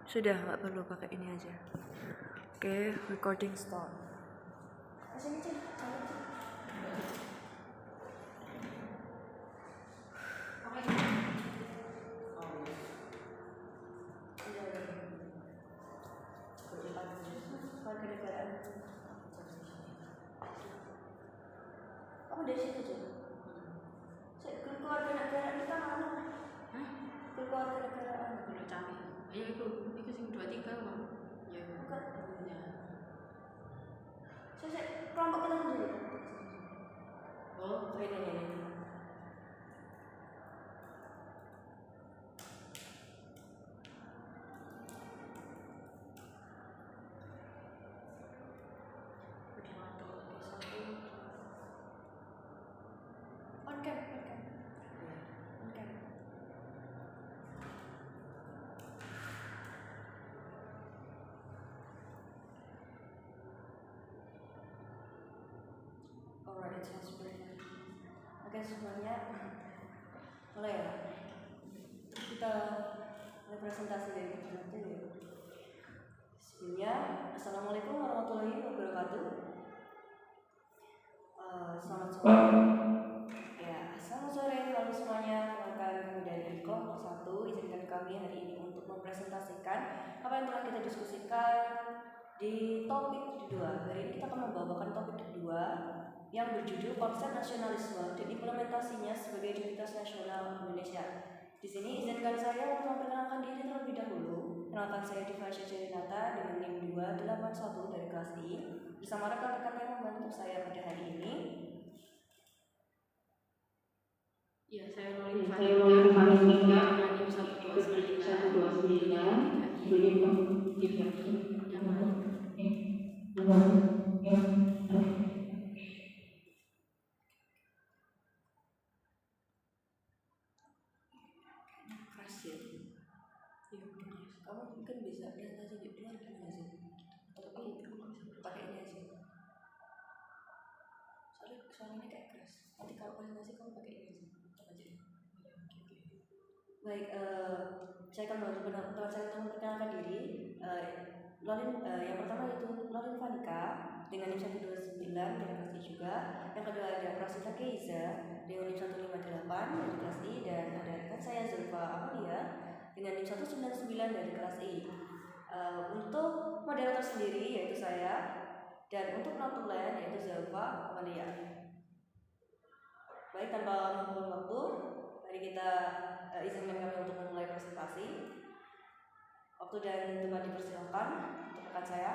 Sudah, nggak perlu pakai ini aja. Oke, recording start. Sini, Cik. Kamu dari situ, Cik? Keluarga-negaraan kita mana? Hah? Keluarga-negaraan. Kalau cawe. Ayo itu sing 23 Bang. Ya. Bukan. Ya. Saya kelompok kita sendiri. Oh, ini. On cam. Alright, it sounds great. Oke, semuanya mulai ya. Kita mulai presentasi dari kita nanti ya. Sebelumnya, Assalamualaikum warahmatullahi wabarakatuh. Selamat sore. Ya, selamat sore halo semuanya. Kenalkan kami dari kelompok 1. Izinkan kami hari ini untuk mempresentasikan apa yang telah kita diskusikan di topik kedua. Hari ini kita akan membawakan topik kedua yang berjudul konsep nasionalisme dan implementasinya sebagai identitas nasional Indonesia. Di sini izinkan saya untuk memperkenalkan diri terlebih dahulu. Kenalkan saya Diva Syahrinata dengan NIM 281 dari kelas I bersama rekan-rekan yang membantu saya pada hari ini. ya saya Nolin Fanika dengan NIM 129 Keras ya. Kamu mungkin bisa presentasi di luar gimana sih? Tapi pakai ini aja. Soalnya suaranya kayak keras. Nanti kalau presentasi kamu pakai ini aja. Baik, saya akan membantu teman saya untuk memperkenalkan diri. Yang pertama yaitu Nolin Fanika dengan NIM 129 dari kelas I juga. Yang kedua ada Prasita Keiza dengan NIM 158 dari kelas I, dan ada rekan saya Zulfa Amalia dengan NIM 199 dari kelas I. Untuk moderator sendiri yaitu saya, dan untuk notulen yaitu Zulfa Amalia. Baik, tanpa membuang waktu, mari kita izinkan kami untuk memulai presentasi. Waktu dan tempat dipersilakan untuk rekan saya.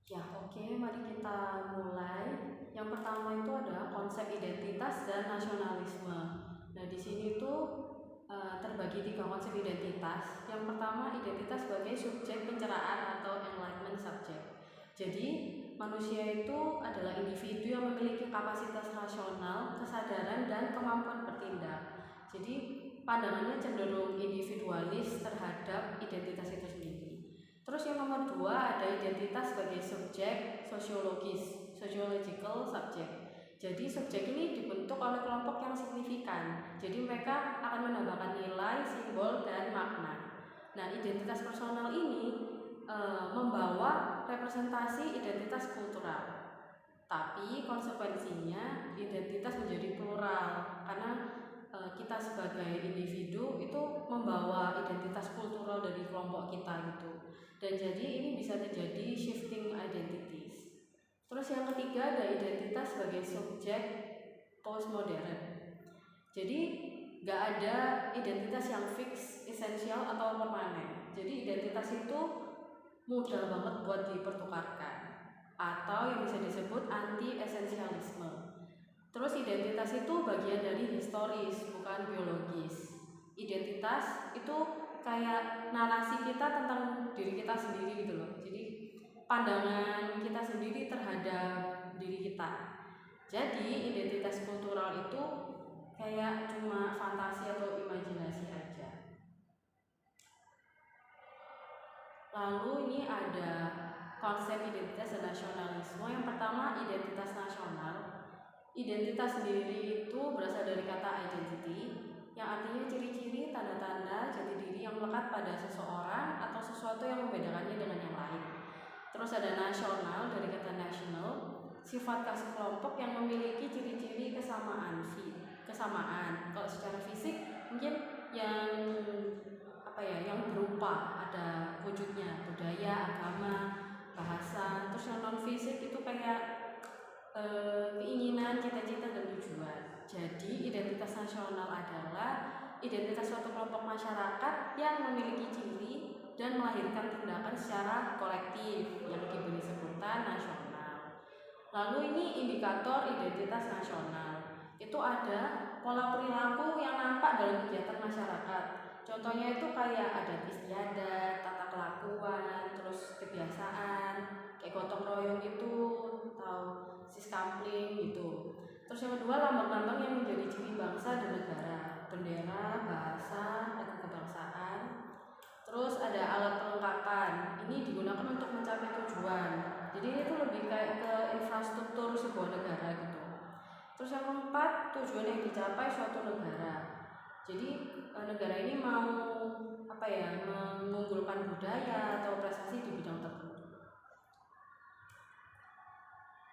Ya, oke, mari kita mulai. Yang pertama itu adalah konsep identitas dan nasionalisme. Nah, di sini tuh terbagi 3 konsep identitas. Yang pertama, identitas sebagai subjek pencerahan atau enlightenment subject. Jadi, manusia itu adalah individu yang memiliki kapasitas rasional, kesadaran, dan kemampuan bertindak. Jadi, pandangannya cenderung individualis terhadap identitas itu sendiri. Terus yang nomor 2 ada identitas sebagai subjek sosiologis, sociological subject. Jadi subjek ini dibentuk oleh kelompok yang signifikan. Jadi mereka akan menambahkan nilai, simbol, dan makna. Nah, identitas personal ini membawa representasi identitas kultural. Tapi konsekuensinya identitas menjadi plural karena kita sebagai individu itu membawa identitas kultural dari kelompok kita gitu. Dan jadi ini bisa terjadi shifting identities. Terus yang ketiga ada identitas sebagai subjek postmodern. Jadi nggak ada identitas yang fix, esensial atau permanen. Jadi identitas itu mudah banget buat dipertukarkan, atau yang bisa disebut anti-esensialisme. Terus identitas itu bagian dari historis, bukan biologis. Identitas itu kayak narasi kita tentang diri kita sendiri gitu loh. Jadi pandangan kita sendiri terhadap diri kita. Jadi identitas kultural itu kayak cuma fantasi atau imajinasi aja. Lalu ini ada konsep identitas dan nasionalisme. Yang pertama, identitas nasional. Identitas sendiri itu berasal dari kata identity, yang artinya ciri-ciri, tanda-tanda, jati diri yang melekat pada seseorang atau sesuatu yang membedakannya dengan yang lain. Terus ada nasional dari kata national, sifat khas kelompok yang memiliki ciri-ciri kesamaan. Kalau secara fisik mungkin yang yang berupa ada wujudnya, budaya, agama, bahasa. Terus yang non fisik itu kayak keinginan, cita-cita, dan tujuan. Jadi identitas nasional adalah identitas suatu kelompok masyarakat yang memiliki ciri dan melahirkan tindakan secara kolektif yang diberi sebutan nasional. Lalu ini indikator identitas nasional. Itu ada pola perilaku yang nampak dalam kegiatan masyarakat. Contohnya itu kayak adat istiadat, tata kelakuan, terus kebiasaan, kayak gotong royong gitu, atau siskampling gitu. Terus yang kedua, lambang-lambang yang menjadi ciri bangsa dan negara, bendera, bahasa, lagu kebangsaan. Terus ada alat perlengkapan, ini digunakan untuk mencapai tujuan. Jadi ini tuh lebih kayak ke infrastruktur sebuah negara gitu. Terus yang keempat, tujuan yang dicapai suatu negara. Jadi negara ini mau mengunggulkan budaya atau prestasi di bidang tertentu.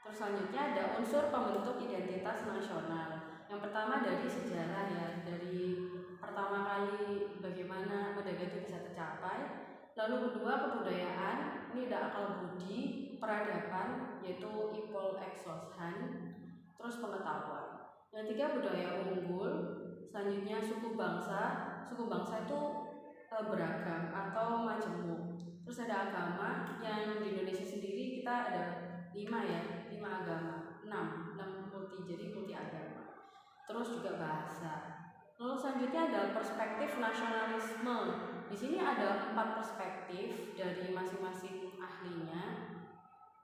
Terus selanjutnya ada unsur pembentuk identitas nasional. Yang pertama dari sejarah ya, dari pertama kali bagaimana negara itu bisa tercapai. Lalu kedua kebudayaan, ini ada akal budi, peradaban yaitu Ipol Exoshan, terus pengetahuan. Yang tiga budaya unggul, selanjutnya suku bangsa. Suku bangsa itu beragam atau majemuk. Terus ada agama, yang di Indonesia sendiri kita ada 5 agama, 6 multi agama. Terus juga bahasa. Lalu selanjutnya ada perspektif nasionalisme. Di sini ada 4 perspektif dari masing-masing ahlinya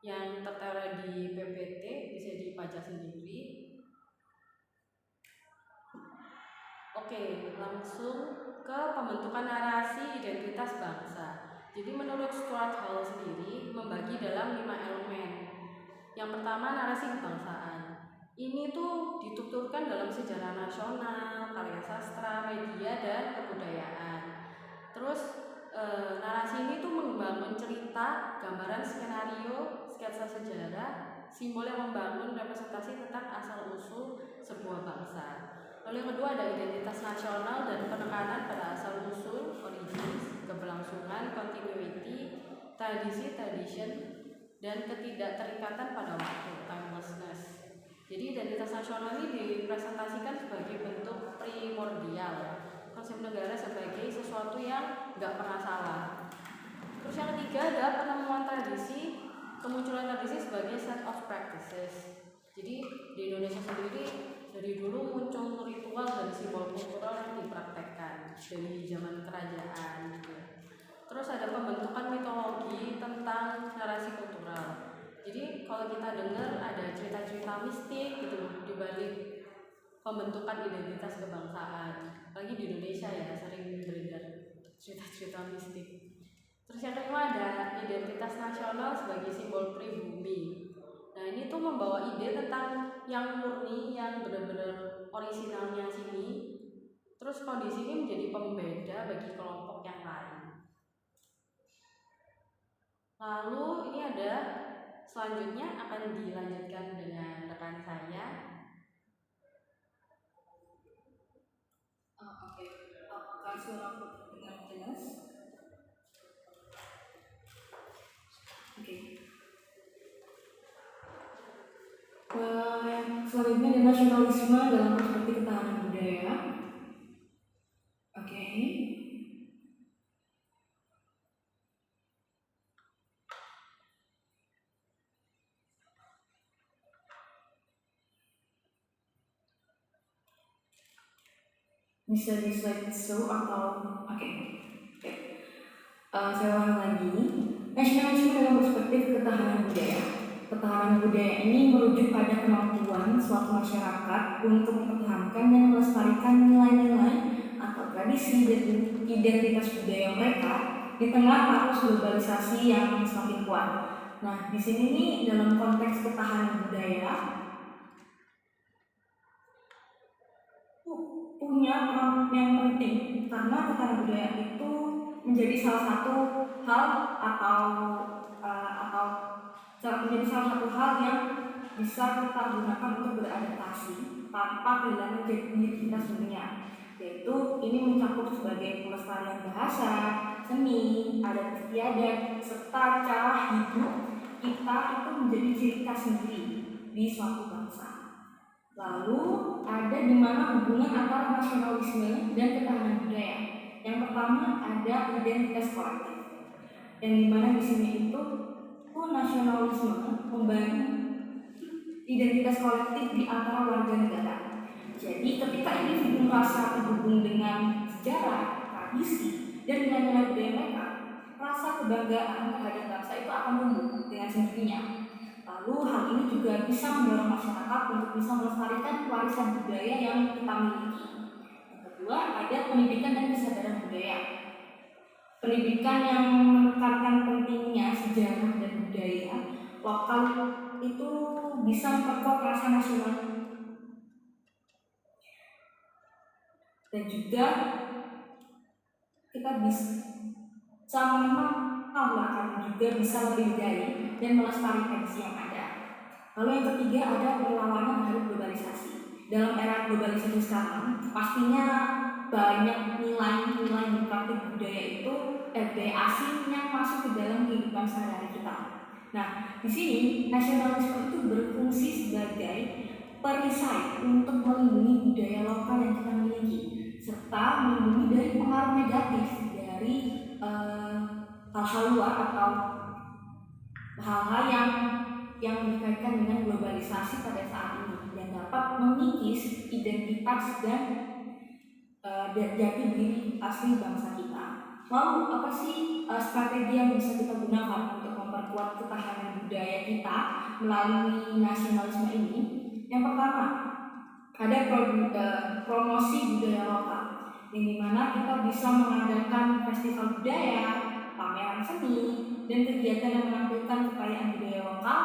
yang tertera di PPT, bisa dibaca sendiri. Oke, langsung ke pembentukan narasi identitas bangsa. Jadi menurut Stuart Hall sendiri membagi dalam 5 elemen. Yang pertama narasi kebangsaan. Ini tuh dituturkan dalam sejarah nasional, karya sastra, media, dan kebudayaan. Terus narasi ini tuh membangun cerita, gambaran skenario, sketsa sejarah, simbol yang membangun representasi tentang asal-usul sebuah bangsa. Lalu yang kedua ada identitas nasional dan penekanan pada asal-usul, origins, keberlangsungan, continuity, tradition, dan ketidakterikatan pada waktu, timelessness. Jadi identitas nasional ini dipresentasikan sebagai bentuk primordial, konsep negara sebagai sesuatu yang nggak pernah salah. Terus yang ketiga ada penemuan tradisi, kemunculan tradisi sebagai set of practices. Jadi di Indonesia sendiri dari dulu muncul ritual dan simbol kultural yang dipraktekkan dari zaman kerajaan gitu. Terus ada pembentukan mitologi tentang narasi kultural. Jadi kalau kita dengar ada cerita-cerita mistik gitu di balik pembentukan identitas kebangsaan. Apalagi di Indonesia ya sering beredar cerita-cerita mistik. Terus yang kelima ada identitas nasional sebagai simbol pribumi. Nah ini tuh membawa ide tentang yang murni, yang benar-benar orisinalnya sini. Terus kondisi ini menjadi pembeda bagi kelompok yang lain. Lalu ini ada selanjutnya akan dilanjutkan dengan rekan saya. Oke. Apakah suara dengan jelas? Oke. Selanjutnya ada nasionalisme dalam perspektif ketahanan budaya. Oke. Bisa di slide show atau oke. Saya ulang lagi. Nasionalisme dalam perspektif ketahanan budaya. Ketahanan budaya ini merujuk pada kemampuan suatu masyarakat untuk mempertahankan dan melestarikan nilai-nilai atau tradisi dan identitas budaya mereka di tengah arus globalisasi yang semakin kuat. Nah, di sini nih dalam konteks ketahanan budaya punya peran yang penting karena ketahanan budaya itu menjadi salah satu hal menjadi salah satu hal yang bisa kita gunakan untuk beradaptasi tanpa kehilangan jati diri kita sebelumnya, yaitu ini mencakup sebagai pelestarian bahasa, seni, adat istiadat, serta cara hidup kita itu menjadi ciri khas sendiri di suatu bangsa. Lalu ada di mana hubungan antara nasionalisme dan ketahanan budaya. Yang pertama ada identitas kolektif, yang dimana di sini itu nasionalisme membangun identitas kolektif di antara warga negara. Jadi ketika individu merasa terhubung dengan sejarah, tradisi, dan nilai-nilai budaya mereka, rasa kebanggaan terhadap bangsa itu akan tumbuh dengan sendirinya. Lalu hal ini juga bisa mendorong masyarakat untuk bisa melestarikan warisan budaya yang kita miliki. Yang kedua ada pendidikan dan kesadaran budaya. Pendidikan yang menekankan pentingnya sejarah dan budaya lokal itu bisa memperkuat rasa nasional dan juga kita bisa mengenal juga bisa lebih dari dan melestarikan tradisi yang ada. Lalu yang ketiga ada perlawanan terhadap globalisasi. Dalam era globalisasi sekarang pastinya banyak nilai-nilai demokratik budaya itu budaya asing yang masuk ke dalam kehidupan sehari-hari kita. Nah, di sini nasionalisme itu berfungsi sebagai perisai untuk melindungi budaya lokal yang kita miliki, serta melindungi dari pengaruh negatif dari hal-hal luar atau hal-hal yang dikaitkan dengan globalisasi pada saat ini yang dapat mengikis identitas dan jati diri asli bangsa kita. Lalu apa sih strategi yang bisa kita gunakan untuk memperkuat ketahanan budaya kita melalui nasionalisme ini? Yang pertama, ada promosi budaya lokal, yang dimana kita bisa mengadakan festival budaya, pameran seni, dan kegiatan yang menampilkan kekayaan budaya lokal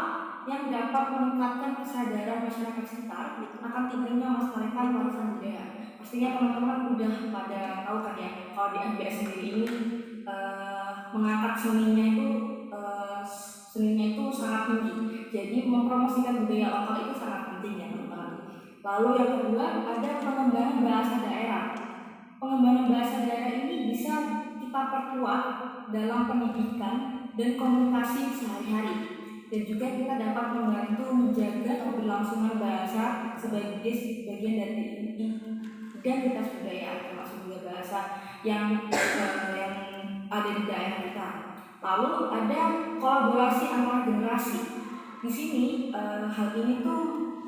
yang dapat meningkatkan kesadaran masyarakat sekitar akan pentingnya melestarikan warisan budaya. Pastinya teman-teman udah pada tahu kan ya, kalau di MBS sendiri ini mengangkat seninya itu sangat tinggi. Jadi mempromosikan budaya lokal itu sangat penting ya teman-teman. Lalu yang kedua ada pengembangan bahasa daerah. Pengembangan bahasa daerah ini bisa kita perkuat dalam pendidikan dan komunikasi sehari-hari. Dan juga kita dapat membantu menjaga keberlangsungan bahasa sebagai bagian dari identitas budaya, termasuk juga bahasa yang ada di daerah kita. Lalu ada kolaborasi antar generasi. Di sini hal ini tuh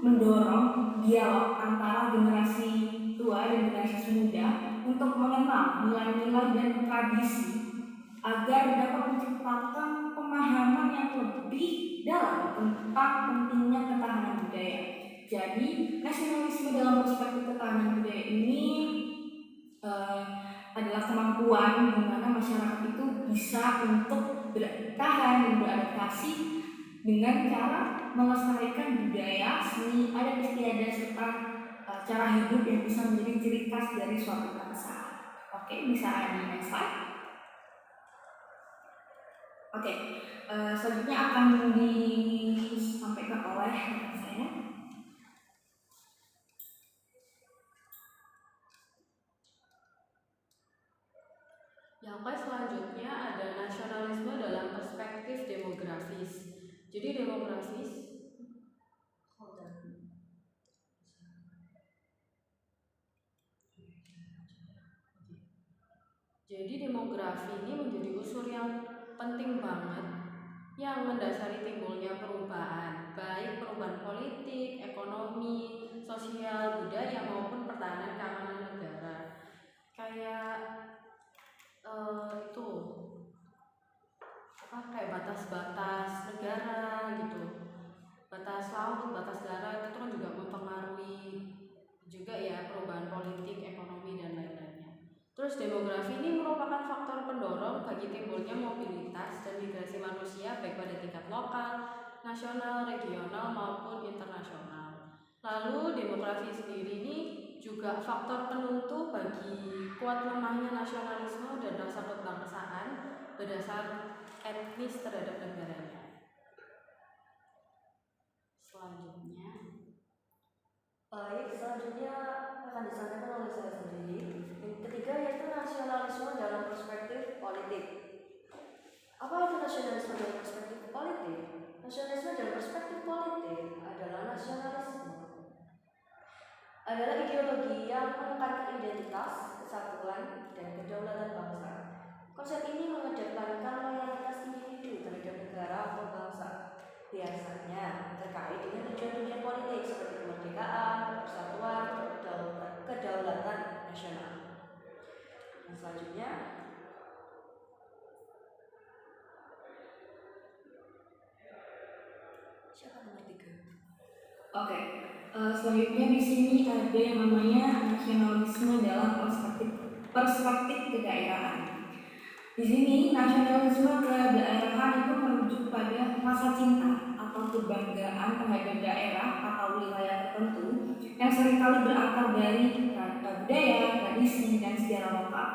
mendorong dialog antara generasi tua dan generasi muda untuk mengenal nilai-nilai dan tradisi agar dapat menciptakan pemahaman yang lebih dalam tentang pentingnya ketahanan budaya. Jadi nasionalisme dalam perspektif ketahanan budaya ini adalah kemampuan di mana masyarakat itu bisa untuk bertahan dan beradaptasi dengan cara melestarikan budaya, seni, adat istiadat serta cara hidup yang bisa menjadi ciri khas dari suatu bangsa. Oke, bisa di next slide. Oke, selanjutnya akan disampaikan oleh saya. Yang selanjutnya ada nasionalisme dalam perspektif demografis. Jadi demografi ini menjadi unsur yang penting banget yang mendasari timbulnya perubahan, baik perubahan politik, ekonomi, sosial, budaya maupun pertahanan keamanan negara. kayak batas-batas negara gitu, batas laut, batas darat itu kan juga mempengaruhi juga ya perubahan politik, ekonomi dan lain-lainnya. Terus demografi ini merupakan faktor pendorong bagi timbulnya mobilitas dan migrasi manusia baik pada tingkat lokal, nasional, regional maupun internasional. Lalu demografi sendiri ini juga faktor penentu bagi kuat lemahnya nasionalisme dan rasa kebangsaan berdasar etnis terhadap negaranya. Selanjutnya, Baik, selanjutnya akan disampaikan oleh saya sendiri. Yang ketiga yaitu nasionalisme dalam perspektif politik. Apa itu nasionalisme dalam perspektif politik? Nasionalisme dalam perspektif politik adalah ideologi yang menekankan identitas, kesatuan, dan kedaulatan bangsa. Konsep ini mengedepankan loyalitas individu terhadap negara atau bangsa, biasanya terkait dengan tujuan-tujuan politik seperti kemerdekaan, persatuan, kedaulatan nasional. Yang selanjutnya, siapa nomor 3? Oke, selanjutnya di sini ada yang namanya nasionalisme dalam perspektif kedaerahan. Di sini nasionalisme kedaerahan itu merujuk pada rasa cinta atau kebanggaan terhadap daerah atau wilayah tertentu yang seringkali berakar dari budaya, tradisi, dan sejarah lokal.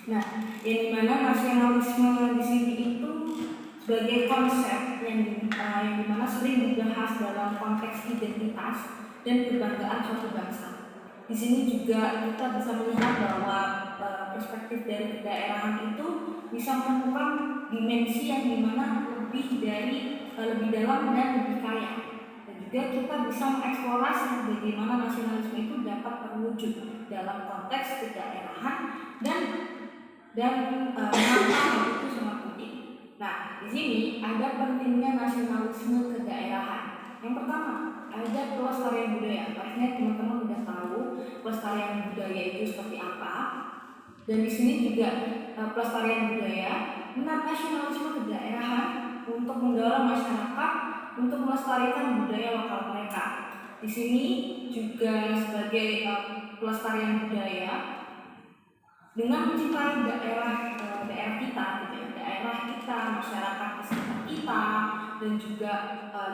Nah, yang dimana nasionalisme di sini itu sebagai konsep yang dimana sering dibahas dalam konteks identitas dan kebanggaan suatu bangsa. Di sini juga kita bisa melihat bahwa perspektif dari kedaerahan itu bisa menemukan dimensi yang dimana lebih dalam dan lebih kaya. Dan juga kita bisa mengeksplorasi bagaimana nasionalisme itu dapat terwujud dalam konteks kedaerahan dan mengapa hal itu sangat penting. Nah, di sini ada pentingnya nasionalisme kedaerahan. Yang pertama, ada pelestarian budaya. Pastinya teman-teman sudah tahu pelestarian budaya itu seperti apa. Dan di sini juga pelestarian budaya, nasionalisme kedaerahan untuk mendorong masyarakat untuk melestarikan budaya lokal mereka. Di sini juga sebagai pelestarian budaya dengan mencintai daerah kita, gitu ya, daerah kita, masyarakat di sekitar kita, dan juga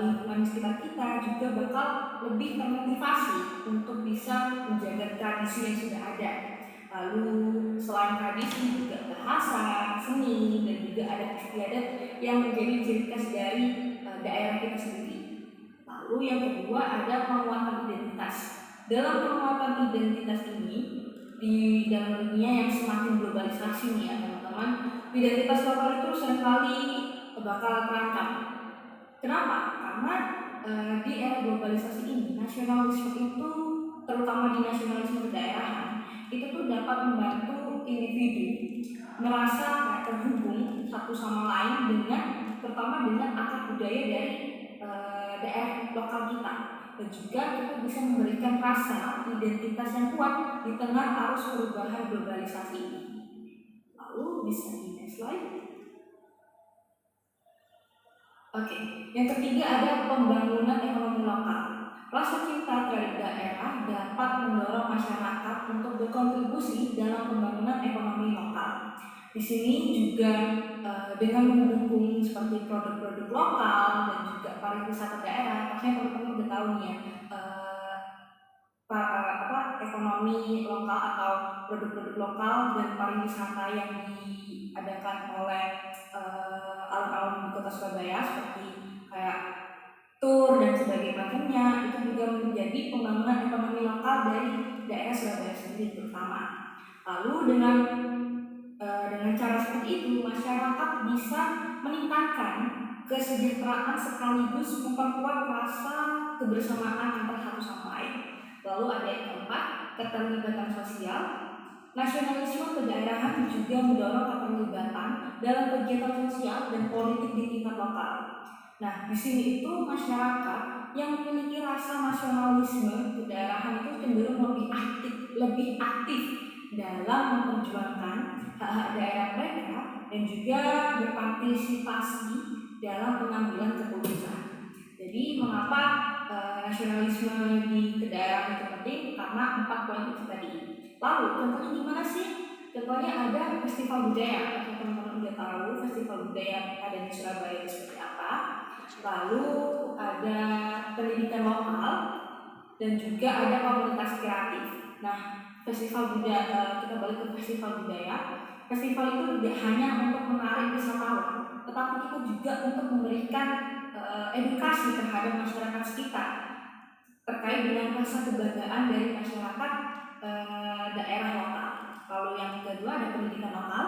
lingkungan di sekitar kita juga bakal lebih termotivasi untuk bisa menjaga tradisi yang sudah ada. Lalu selain tradisi juga bahasa, seni, dan juga adat istiadat yang menjadi ciri khas dari daerah kita sendiri. Lalu yang kedua ada penguatan identitas. Dalam penguatan identitas ini di dalam dunia yang semakin globalisasi nih ya teman-teman, identitas lokal itu seringkali bakal terancam. Kenapa? Karena di era globalisasi ini nasionalisme itu, terutama di nasionalisme kedaerahan, itu tuh dapat membantu individu merasa terhubung satu sama lain terutama dengan akar budaya dari daerah lokal kita. Dan juga kita bisa memberikan rasa identitas yang kuat di tengah arus perubahan globalisasi ini. Lalu bisa di next slide. Oke, yang ketiga ada pembangunan ekonomi lokal. Rasa cinta terhadap daerah dapat mendorong masyarakat untuk berkontribusi dalam pembangunan ekonomi lokal. Di sini juga dengan mendukung seperti produk-produk lokal dan juga pariwisata daerah. Pastinya teman-teman udah tahu nih ya, ekonomi lokal atau produk-produk lokal dan pariwisata yang diadakan oleh alun-alun di Kota Surabaya seperti kayak tur dan sebagainya macamnya, itu juga menjadi pembangunan ekonomi lokal dari daerah Surabaya sendiri terutama. Lalu dengan cara seperti itu masyarakat bisa meningkatkan kesejahteraan sekaligus memperkuat rasa kebersamaan antara satu sama lain. Lalu ada yang keempat, keterlibatan sosial. Nasionalisme kedaerahan juga mendorong keterlibatan dalam kegiatan sosial dan politik di tingkat lokal. Nah, di sini itu masyarakat yang memiliki rasa nasionalisme kedaerahan itu cenderung lebih aktif dalam memperjuangkan hak-hak daerah mereka dan juga berpartisipasi dalam pengambilan keputusan. Jadi mengapa nasionalisme di kedaerahan itu penting? Karena 4 poin itu tadi. Lalu contohnya gimana sih? Contohnya ada festival budaya. Kalau teman-teman udah tahu festival budaya ada di Surabaya itu seperti apa. Lalu ada pendidikan lokal dan juga ada komunitas kreatif. Nah, festival budaya, kita balik ke festival budaya. Festival itu tidak hanya untuk menarik wisatawan, tetapi kita juga untuk memberikan edukasi terhadap masyarakat sekitar terkait dengan rasa kebanggaan dari masyarakat daerah lokal. Lalu yang kedua ada pendidikan lokal.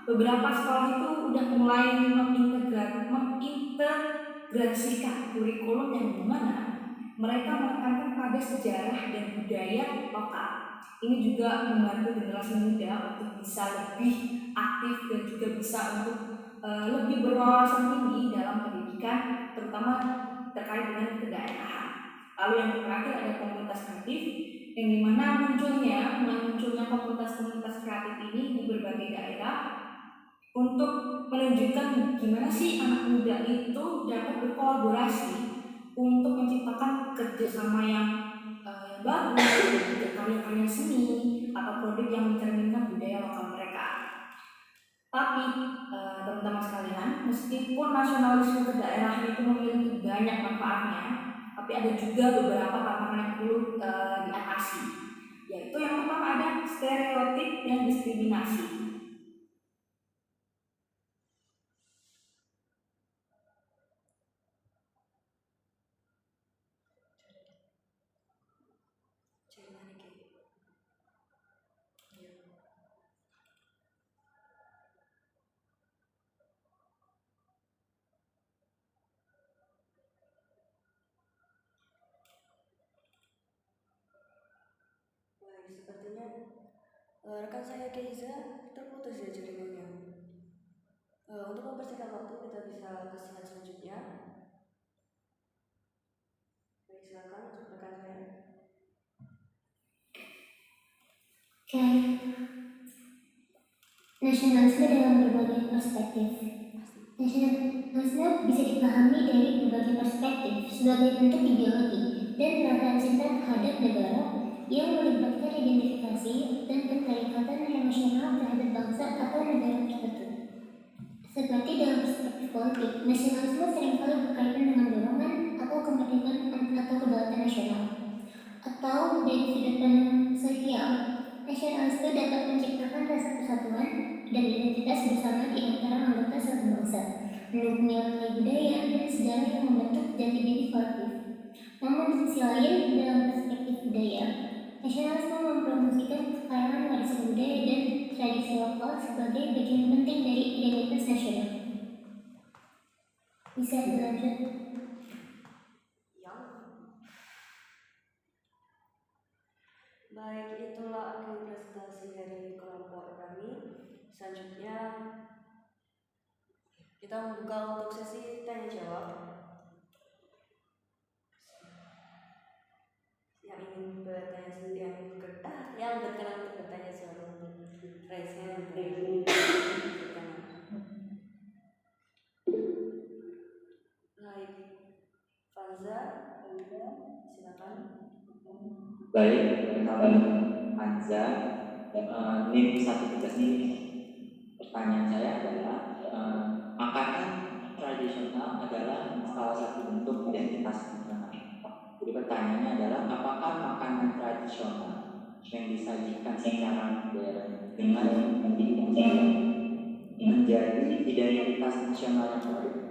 Beberapa sekolah itu udah mulai mengintegrasikan kurikulum yang dimana mereka menekankan pada sejarah dan budaya lokal. Ini juga membantu generasi muda untuk bisa lebih aktif dan juga bisa untuk lebih berwawasan tinggi dalam pendidikan, terutama terkait dengan kedaerahan. Lalu yang terakhir ada komunitas kreatif, yang dimana munculnya komunitas-komunitas kreatif ini di berbagai daerah untuk menunjukkan gimana sih anak muda itu dapat berkolaborasi untuk menciptakan kerjasama yang bagus, karya-karya seni atau produk yang mencerminkan budaya lokal mereka. Tapi teman-teman sekalian, meskipun nasionalisme kedaerahan itu memiliki banyak manfaatnya, tapi ada juga beberapa tantangan yang perlu diatasi. Yaitu yang pertama ada stereotip dan diskriminasi. Sepertinya rekan saya Keiza terputus ya jaringannya. Untuk mempersingkat waktu kita bisa ke slide selanjutnya. Baik, silakan rekan saya. Oke. Nasionalisme dalam berbagai perspektif. Nasionalisme bisa dipahami dari berbagai perspektif sebagai bentuk ideologi dan perasaan cinta terhadap negara yang melibatkan identifikasi dan keterikatan emosional terhadap bangsa atau negara tertentu. Seperti dalam perspektif politik, nasionalisme seringkali berkaitan dengan dorongan atau kemerdekaan atau kedaulatan nasional. Atau dari sudut pandang sosial, nasionalisme dapat menciptakan rasa persatuan dan identitas bersama di antara anggota suatu bangsa, mendukung nilai budaya dan sejarah yang membentuk jati diri kolektif. Namun di sisi lain, dalam perspektif budaya, nasionalisme mempromosikan kekayaan warisan budaya dan tradisi lokal sebagai bagian penting dari identitas nasional. Bisa dilanjut? Baik, itulah akhir presentasi dari kelompok kami. Selanjutnya kita membuka untuk sesi tanya jawab. Yang ingin bertanya sendiri, yang berkenan untuk bertanya sebelum raise hand. Baik, Fanza, silakan. Baik, nama Hanza, NIM 139. Pertanyaan saya adalah, makanan tradisional adalah salah satu bentuk identitas nasional. Jadi pertanyaannya adalah, apakah makanan tradisional yang disajikan secara modern dengan menjadi identitas nasional yang baru?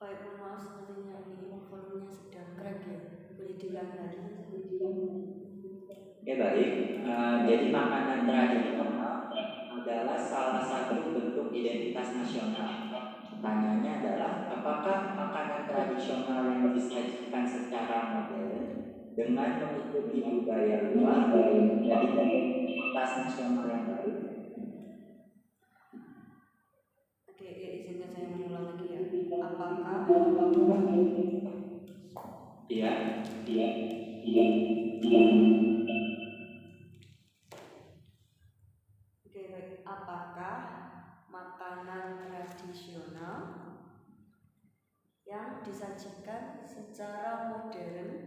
Baik, mohon maaf sepertinya ini volumenya sedang crack ya. Boleh diulangi lagi? Ya baik, jadi makanan tradisional adalah salah satu bentuk identitas nasional. Pertanyaannya adalah, apakah makanan tradisional yang disajikan secara modern dengan mengikuti budaya luar menjadi identitas nasional yang baru? Oke, izinkan saya mengulang lagi ya. Apakah Iya. Oke, baik. tradisional yang disajikan secara modern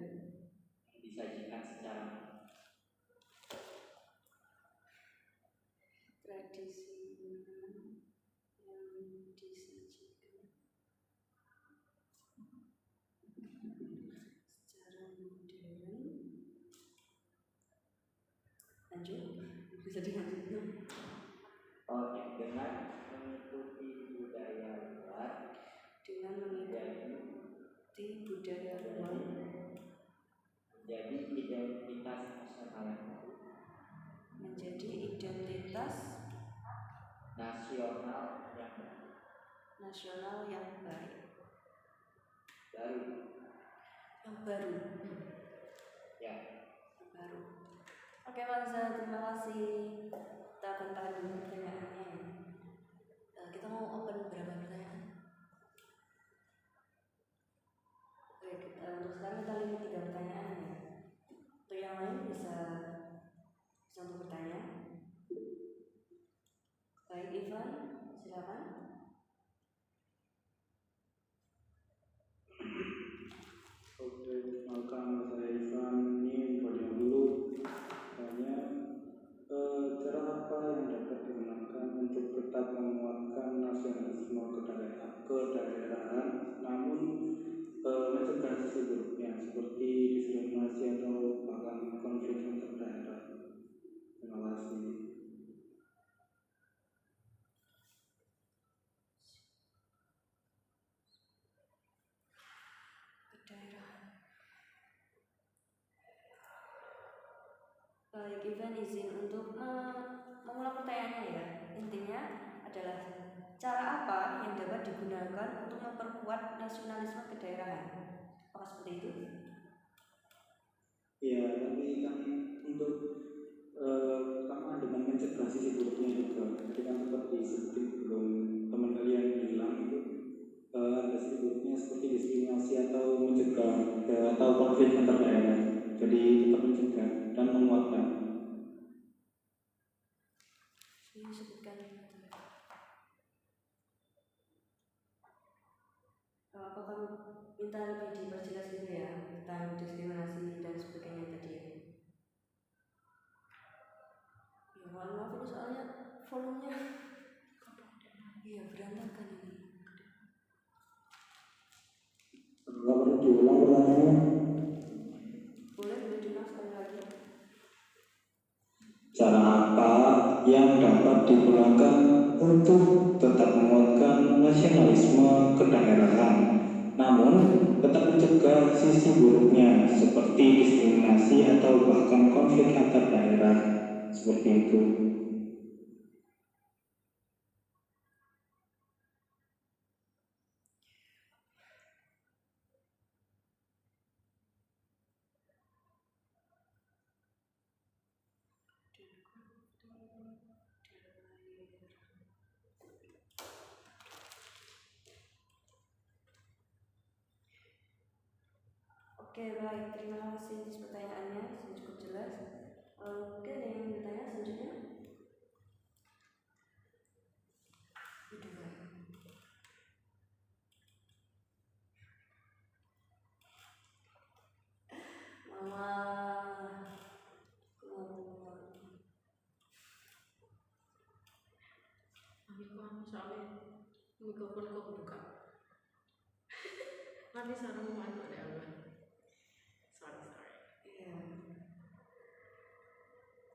disajikan secara tradisional yang disajikan secara modern. Lanjut, bisa dilanjutkan. Oke, dengan mengikuti budaya luar Dengan mengikuti budaya luar menjadi identitas nasional yang baru. menjadi identitas Nasional yang baru. nasional yang baik, Baru. yang baru, Ya. yang baru. Oke Manza, terima kasih. Kita akan tahan dulu pertanyaannya. Kita mau open berapa pertanyaan? Oke, untuk sekarang kita limit 3 pertanyaan ya. Untuk yang lain bisa untuk bertanya. Baik Ivan, silakan. Oke, perkenalkan saya Ivan. Ini yang dulu tanya cara apa yang dapat digunakan untuk tetap menguatkan nasionalisme kedaerahan, namun mencegah sisi buruknya seperti diskriminasi atau bahkan konflik antar daerah. Terima kasih. Kedaerahan. Baik, Ivan izin untuk mengulang pertanyaannya ya. Intinya adalah cara apa yang dapat digunakan untuk memperkuat nasionalisme kedaerahan? Apakah seperti itu? Ya, tapi kan untuk pertama dengan mencegah sisi buruknya juga. Jadi kan seperti belum teman kalian bilang itu ada sisi buruknya seperti diskriminasi atau mencegah atau konflik antar daerah. Jadi tetap mencegah dan menguatkan. Ini sebutkan. Apa kamu minta lebih diperjelas gitu ya tentang diskriminasi dan sebagainya tadi ya? Ya mohon maaf ini soalnya volumenya iya berantakan ini. Nggak perlu diulang pertanyaannya. Boleh diulang sekali lagi. Cara apa yang dapat digunakan untuk tetap menguatkan nasionalisme kedaerahan, namun tetap mencegah sisi buruknya seperti diskriminasi atau bahkan konflik antar daerah, seperti itu. Oke baik, terima kasih atas pertanyaannya, sudah cukup jelas. Oke, ada yang bertanya selanjutnya? Udah baik. Mama keluar. Aku soalnya mikrofon kok buka. Nanti sarung mantu deh aku. Sorry. Iya.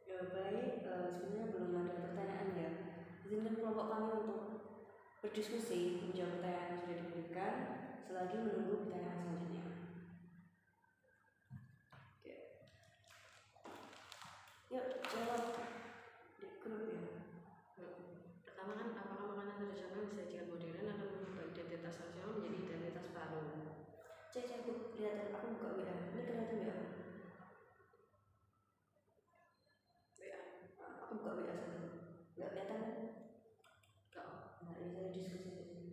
Ya baik, sebenarnya belum ada pertanyaan ya. Izinkan kelompok kami untuk berdiskusi menjawab pertanyaan yang sudah diberikan selagi menunggu pertanyaan selanjutnya. Oke. Yuk jawab di grup ya. Pertama kan apakah makanan tradisional bisa disajikan modern akan mengubah identitas nasional menjadi identitas baru? Cek aku kelihatan, aku buka WA. Ini kelihatan WA. Aku buka WA sana. Nggak kelihatan kan? Enggak. Nah ini saya diskusi di sini.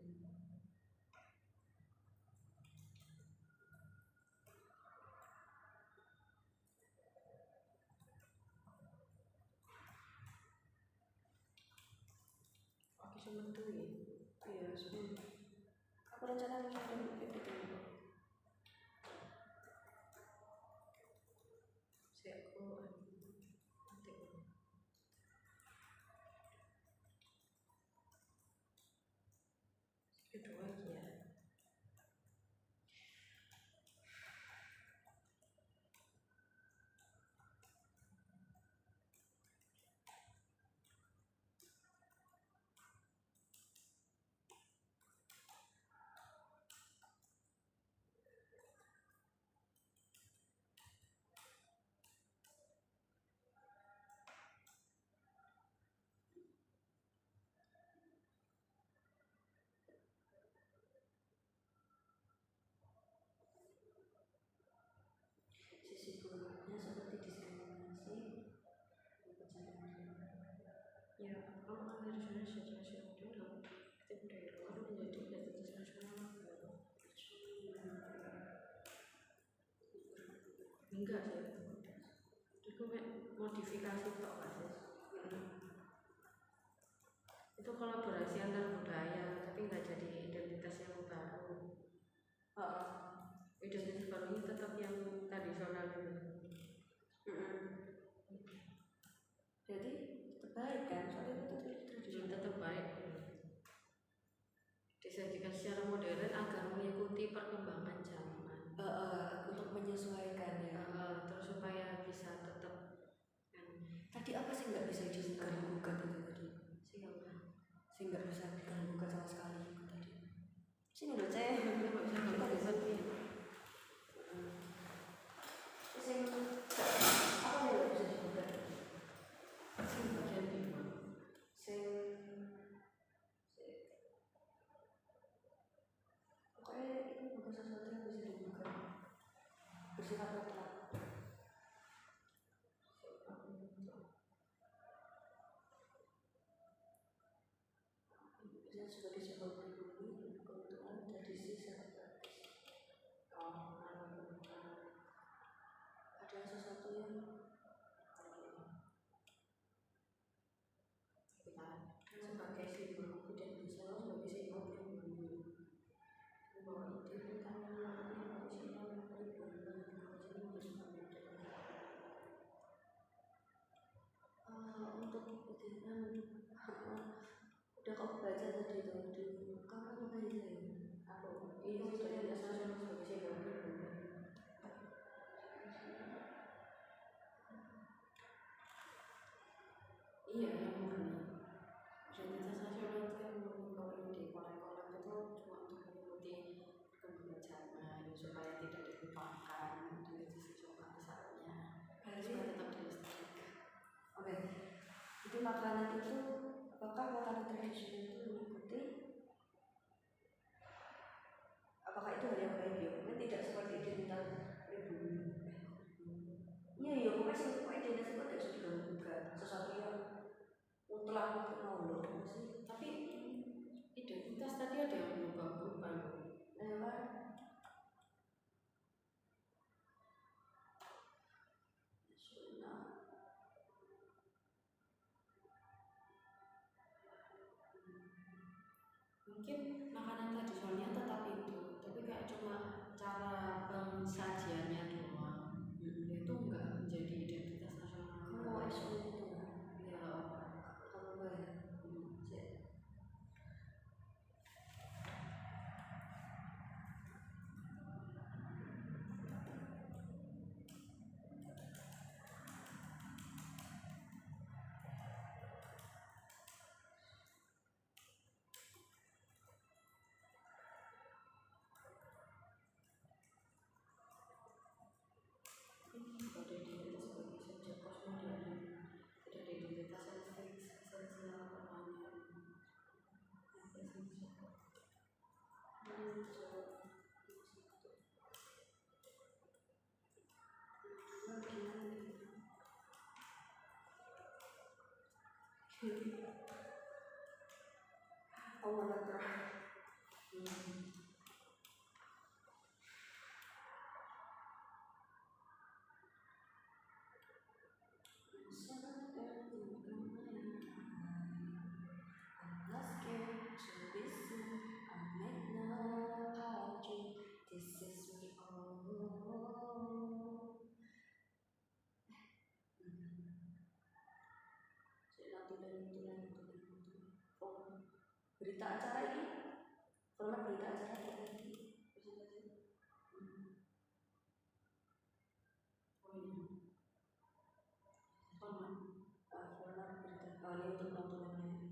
Aku cuma tuh ya. Iya. Aku rencana ngirim PPT dulu. Saya aku nanti kedua lagi ya. Sisi buruknya seperti diskriminasi, Ya, kalau tradisional secara nasional, kita budaya luar menjadi identitas nasional. Enggak sih, itu modifikasi tok Mas. Itu kolaborasi antar budaya, tapi nggak jadi identitas yang baru. Identitas baru ini tetap yang tradisional itu. jadi terbaik kan, soalnya itu tradisional. Tetap baik. Disajikan secara modern agar mengikuti perkembangan zaman. Untuk menyesuaikan ya. Terus supaya bisa tetap kan. Tadi apa sih nggak bisa diganggu-gugat itu tadi? Siapa? Sih nggak bisa diganggu-gugat sama sekali itu tadi. Sini loh cek. Nggak bisa ganggu-gugat nih. Sing apa nih nggak bisa digugat? Sing bagian lima. Sing pokoknya ini bukan sesuatu yang bisa digugat. Bersifat mutlak. Bisa sebagai sebuah pribumi, kebetulan tradisi sangat praktis. Ada sesuatu yang Sebagai simbol identitas sebagai simbol pribumi. Bahwa ide tentang yang simbol pribumi untuk udah kau baca tadi tuh di kamu baca ya? aku ini identitas nasional sebagai simbol pribumi. Iya, yang murni. Identitas nasional itu yang murni. Kalau yang di kolek-kolek itu cuma untuk mengikuti perkembangan zaman supaya tidak dilupakan dari sisi bangsanya, supaya tetap dilestarikan. Oke, itu makanan itu apakah makanan tradisional itu mengikuti? Apakah itu hal yang baik ya? Mungkin tidak seperti identitas pribumi. Iya, pokoknya identitas itu tidak bisa diganggu-gugat. Sesuatu yang mutlak mau loh sih. Tapi identitas tadi ada yang berubah-ubah loh. Kan? Mungkin makanan tradisionalnya tetap itu, tapi kayak cuma cara pensajiannya doang. Itu enggak menjadi identitas nasional. Kamu isu itu Ya, kamu bayar. berita acara ini, format berita acara ini. Ini untuk notulennya.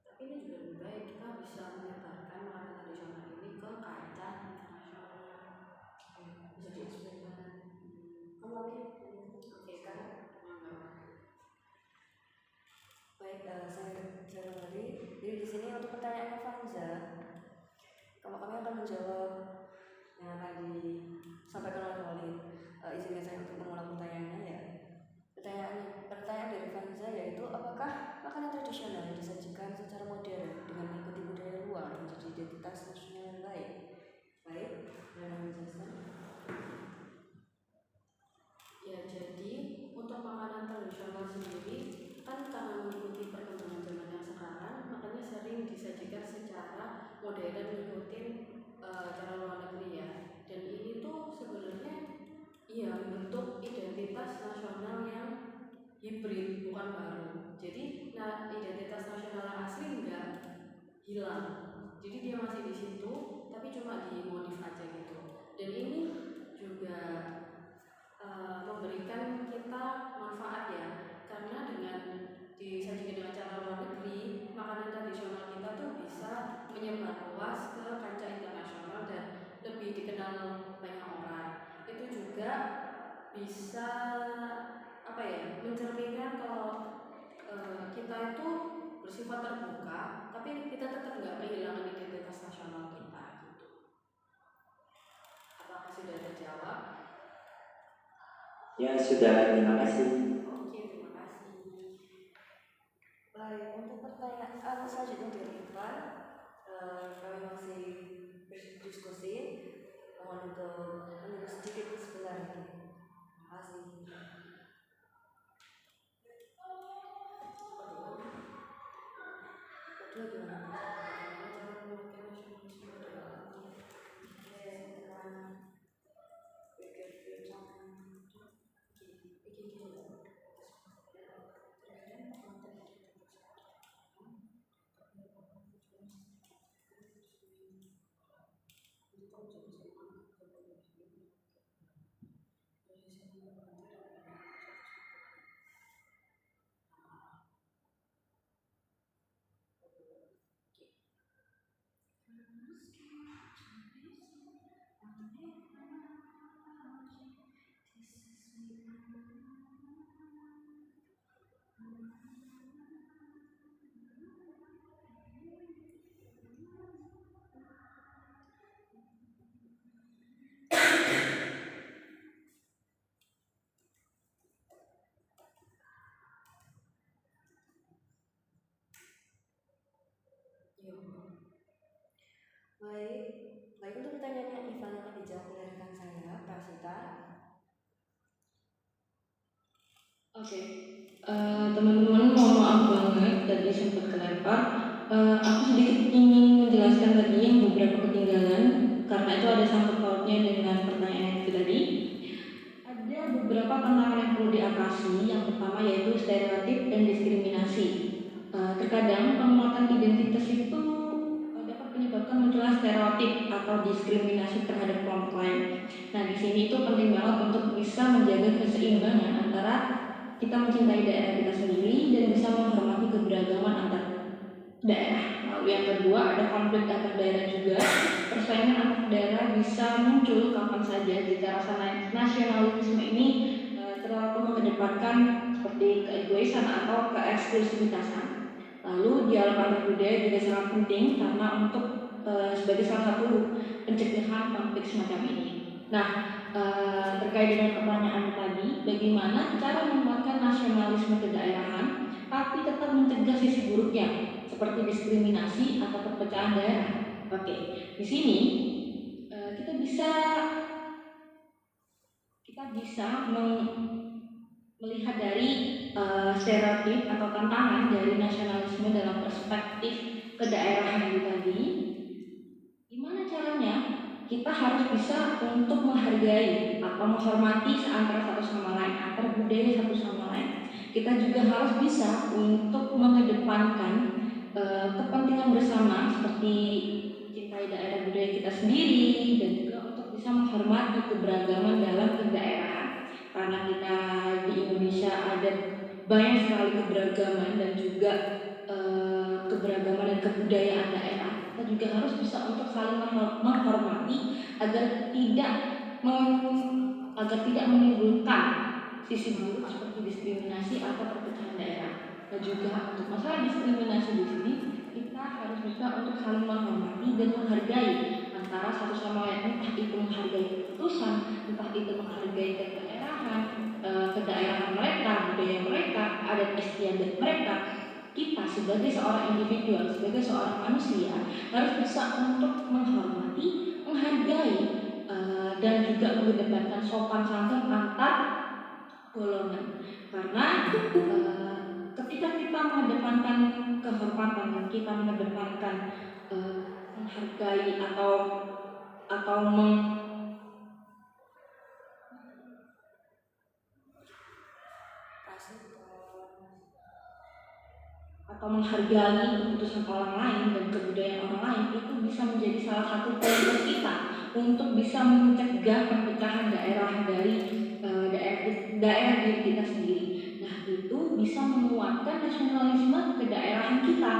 Tapi ini juga lebih baik kita bisa menyebarkan makanan tradisional ini ke kancah internasional. Bisa dieksperimen. Kamu oke kan? Baik, saya kembali. Jadi di sini untuk pertanyaan Fanza, kalau kami akan menjawab yang akan disampaikan oleh Walid. Izinkan saya untuk mengulang pertanyaannya ya. Pertanyaan dari Fanza yaitu apakah makanan tradisional yang disajikan secara modern dengan mengikuti budaya luar menjadi identitas nasional yang baik? Baik, Rana menjelaskan. Ya, jadi untuk makanan tradisional sendiri kan karena mengikuti perkembangan zaman yang sekarang, makanya sering disajikan secara modern mengikuti cara luar negeri ya. Dan ini tuh sebenarnya iya membentuk identitas nasional yang hibrid, bukan baru. Jadi identitas nasional yang asli enggak hilang. Jadi dia masih di situ, tapi cuma dimodif aja gitu. Dan ini juga memberikan kita manfaat ya, karena dengan disajikan dengan cara luar negeri, makanan tradisional kita tuh bisa menyebar luas ke kancah internasional dan lebih dikenal banyak orang. Itu juga bisa mencerminkan kalau kita itu bersifat terbuka, tapi kita tetap nggak kehilangan identitas nasional kita gitu. Apakah sudah terjawab? Ya sudah, terima kasih. Oke, terima kasih. Baik, untuk pertanyaan selanjutnya dari Irfan, kami masih berdiskusi. Mohon untuk menunggu sedikit sebentar lagi. Terima kasih. Kedua gimana? Baik untuk pertanyaannya Ivan akan dijawab oleh rekan saya, Prasita. Oke, teman-teman mohon maaf banget tadi sempat kelempar. Aku sedikit ingin menjelaskan tadi yang beberapa ketinggalan karena itu ada sangkut pautnya dengan pertanyaan itu tadi. Ada beberapa tantangan yang perlu diatasi. Yang pertama yaitu stereotip dan diskriminasi. Terkadang penguatan identitas itu dapat menyebabkan munculnya stereotip atau diskriminasi terhadap kelompok lain. Nah, di sini itu penting banget untuk bisa menjaga keseimbangan antara kita mencintai daerah kita sendiri dan bisa menghormati keberagaman antar daerah. Lalu yang kedua ada konflik antar daerah juga. Persaingan antar daerah bisa muncul kapan saja jika rasa nasionalisme ini terlalu mengedepankan seperti keegoisan atau keeksklusivitasan. Lalu dialog antar budaya juga sangat penting karena untuk sebagai salah satu pencegahan konflik semacam ini. Nah, terkait dengan pertanyaan tadi, bagaimana cara menguatkan nasionalisme kedaerahan tapi tetap mencegah sisi buruknya seperti diskriminasi atau perpecahan daerah? Oke, di sini kita bisa melihat dari stereotip atau tantangan dari nasionalisme dalam perspektif kedaerahan itu tadi, gimana caranya kita harus bisa untuk menghargai atau menghormati antara satu sama lain, antar budaya satu sama lain. Kita juga harus bisa untuk mengedepankan kepentingan bersama seperti cintai daerah budaya kita sendiri dan juga untuk bisa menghormati keberagaman dalam kedaerahan. Karena kita di Indonesia ada banyak sekali keberagaman dan juga keberagaman dan kebudayaan daerah. Kita juga harus bisa untuk saling menghormati agar tidak menimbulkan sisi buruk seperti diskriminasi atau perpecahan daerah. Dan juga untuk masalah diskriminasi di sini kita harus bisa untuk saling menghormati dan menghargai antara satu sama lain, entah itu menghargai keputusan, entah itu menghargai kedaerahan mereka, budaya mereka, adat istiadat mereka. Kita sebagai seorang individu, sebagai seorang manusia harus bisa untuk menghormati, menghargai, dan juga mengedepankan sopan santun antar golongan. Karena ketika kita mengedepankan kehormatan, kita mengedepankan menghargai atau menghargai keputusan orang lain dan kebudayaan orang lain, itu bisa menjadi salah satu poin kita untuk bisa mencegah perpecahan daerah dari daerah diri kita sendiri. Nah, itu bisa menguatkan nasionalisme kedaerahan kita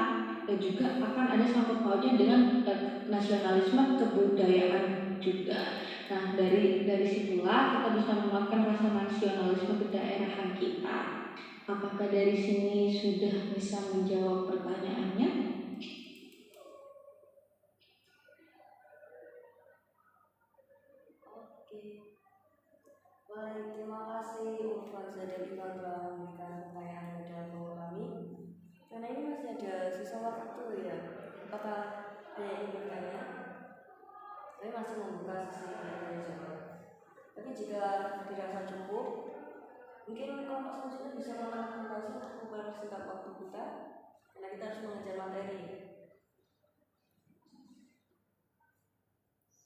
dan juga akan ada sangkut pautnya dengan nasionalisme kebudayaan juga. Nah, dari situlah kita bisa menguatkan rasa nasionalisme kedaerahan kita. Apakah dari sini sudah bisa menjawab pertanyaannya? Oke. Baik, terima kasih Ustazah dan Iqbal telah memberikan pertanyaan pada kelompok kami. Karena ini masih ada sisa waktu ya. Apakah ada yang ingin bertanya? Saya masih membuka sesi tanya jawab. Tapi jika dirasa cukup, mungkin kelompok selanjutnya bisa melakukan presentasi untuk mempersingkat waktu kita, karena kita harus mengejar materi.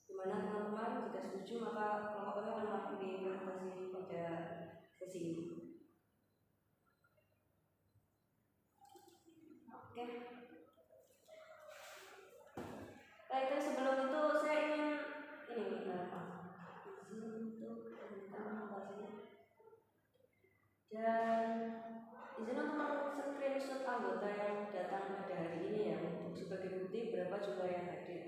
Dimana teman-teman jika setuju maka kelompok kami akan mengakhiri presentasi pada sesi ini. Oke. Baik, tapi sebelum itu saya ingin izin untuk presentasinya. Dan izin untuk screenshot anggota yang datang pada hari ini ya, untuk sebagai bukti berapa jumlah yang hadir.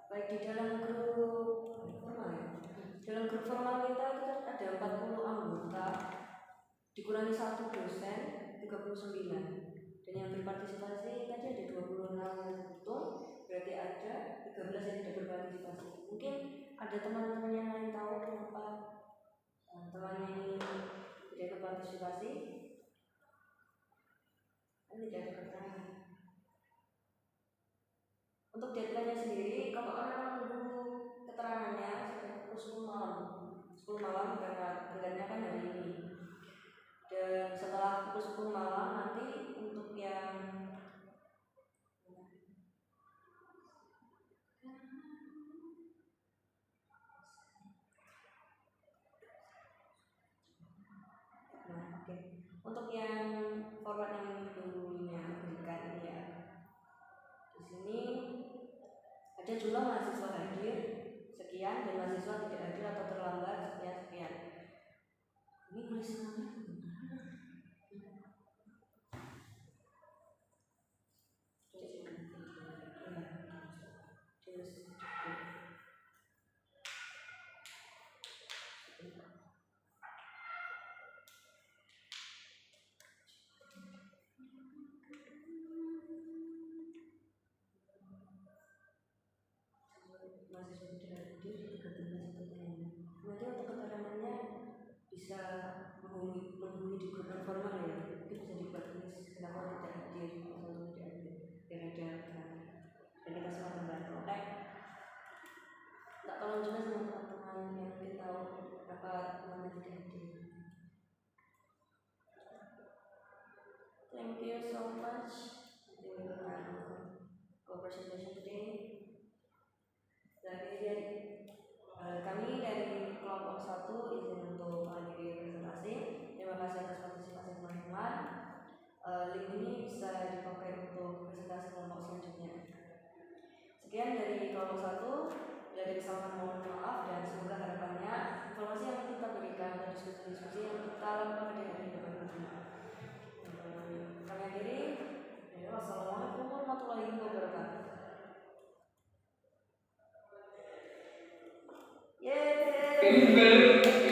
Baik, di dalam grup formal ya. Dalam grup formal kita itu ada 40 anggota dikurangi 1 dosen 39. Dan yang berpartisipasi tadi ada 26 yang terhitung, berarti ada 13 yang tidak berpartisipasi. Mungkin ada teman-teman yang lain tahu kenapa temannya ini tidak berpartisipasi? Kan tidak ada keterangan. Untuk deadline-nya sendiri, kalau orang menunggu keterangannya sampai pukul 10 malam. 10 malam karena deadline-nya kan hari ini. Dan setelah pukul 10 malam nanti untuk yang untuk yang format yang dulunya berikan ini ya. Di sini ada jumlah mahasiswa hadir sekian dan mahasiswa tidak hadir atau terlambat sekian. Ini tulisannya mahasiswa tidak hadir 13 nanti untuk keterangannya bisa menghubungi tidak hadir. Thank you so much for presentation today. Kami dari kelompok 1 izin untuk menghadiri presentasi. Terima kasih atas partisipasi teman-teman. Link ini bisa dipakai untuk presentasi kelompok selanjutnya. Sekian dari kelompok 1. Dari kesalahan mohon maaf dan semoga harapannya informasi yang kita berikan dan diskusi-diskusi yang kita lakukan pada hari ini dapat berguna. Kami akhiri. Wassalamualaikum warahmatullahi wabarakatuh. Yeay.